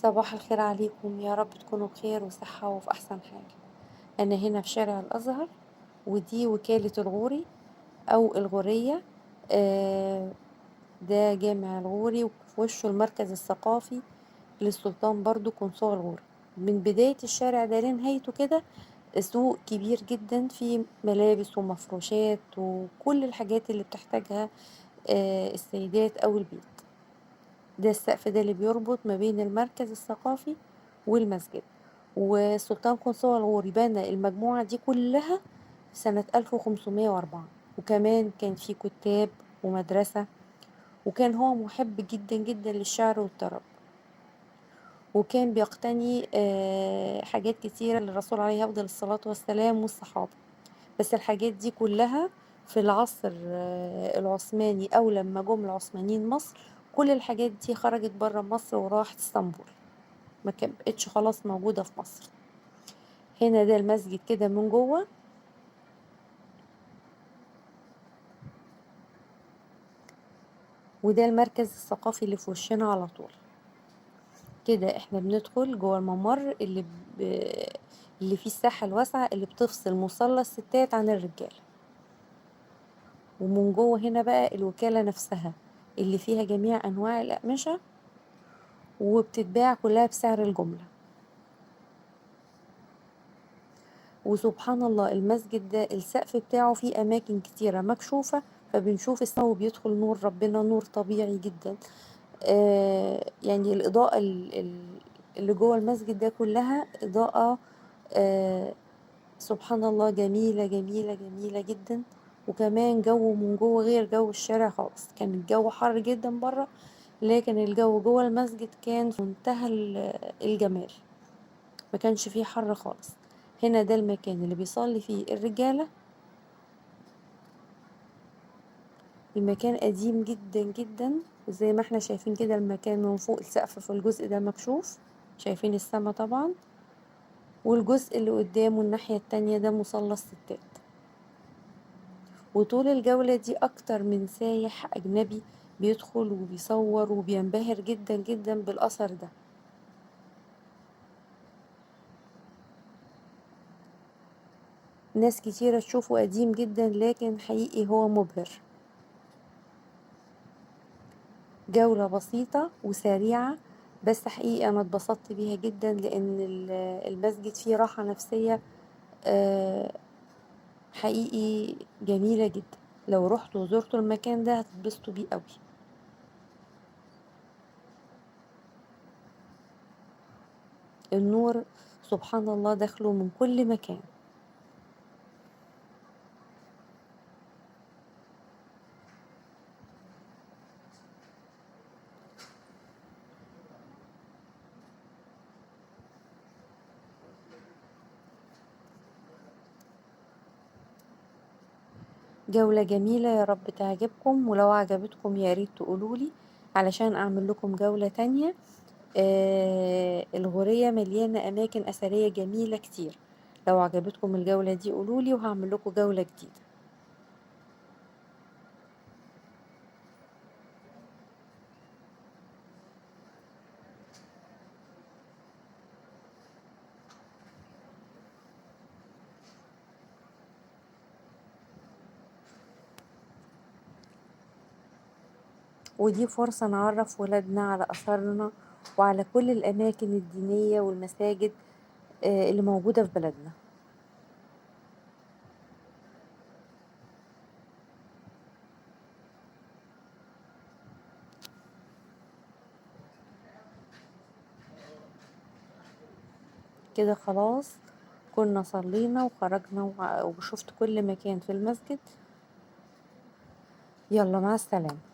صباح الخير عليكم، يا رب تكونوا بخير وصحة وفي أحسن حال. أنا هنا في شارع الأزهر، ودي وكالة الغوري أو الغورية. آه، ده جامع الغوري وفي وشه المركز الثقافي للسلطان برضو قنصوة الغوري. من بداية الشارع ده لنهايته كده سوق كبير جدا فيه ملابس ومفروشات وكل الحاجات اللي بتحتاجها السيدات أو البيت. ده السقف ده اللي بيربط ما بين المركز الثقافي والمسجد. وسلطان قنصوة الغوري بنى المجموعة دي كلها سنة 1504، وكمان كان في كتاب ومدرسة، وكان هو محب جدا جدا للشعر والطرب، وكان بيقتني حاجات كتيرة للرسول عليه أفضل الصلاة والسلام والصحابة. بس الحاجات دي كلها في العصر العثماني أو لما جم العثمانيين مصر، كل الحاجات دي خرجت برا مصر وراحت اسطنبول، ما بقتش خلاص موجودة في مصر. هنا ده المسجد كده من جوه، وده المركز الثقافي اللي في وشنا على طول. كده احنا بندخل جوه الممر اللي فيه الساحة الواسعة اللي بتفصل مصلى الستات عن الرجال. ومن جوه هنا بقى الوكالة نفسها اللي فيها جميع أنواع الأقمشة، وبتتباع كلها بسعر الجملة. وسبحان الله المسجد ده السقف بتاعه فيه أماكن كتيرة مكشوفة، فبنشوف السما وبيدخل نور ربنا، نور طبيعي جدا. يعني الإضاءة اللي جوه المسجد ده كلها إضاءة آه سبحان الله جميلة جميلة جميلة جدا. وكمان جو من جوه غير جو الشارع خالص، كان الجو حر جدا بره، لكن الجو جوه المسجد كان في منتهى الجمال، ما كانش فيه حر خالص. هنا ده المكان اللي بيصلي فيه الرجالة. المكان قديم جدا جدا، وزي ما احنا شايفين كده المكان من فوق السقف في الجزء ده مكشوف، شايفين السما طبعا. والجزء اللي قدامه الناحية التانية ده مصلى الستات. وطول الجولة دي أكتر من سايح أجنبي بيدخل وبيصور وبينبهر جدا جدا بالأثر ده. ناس كتيرة تشوفه قديم جدا، لكن حقيقي هو مبهر. جولة بسيطة وسريعة، بس حقيقي أنا اتبسطت بيها جدا، لأن المسجد فيه راحة نفسية آه، حقيقي جميلة جدا. لو رحتوا وزرتوا المكان ده هتتبسطوا بيه قوي. النور سبحان الله داخله من كل مكان. جولة جميلة، يا رب تعجبكم، ولو عجبتكم يا ريت تقولولي علشان أعمل لكم جولة تانية. الغورية مليانة أماكن أثرية جميلة كتير. لو عجبتكم الجولة دي قولولي وهعمل لكم جولة جديدة. ودي فرصة نعرف ولادنا على أثرنا وعلى كل الأماكن الدينية والمساجد اللي موجودة في بلدنا. كده خلاص كنا صلينا وخرجنا وشفت كل مكان في المسجد. يلا مع السلامة.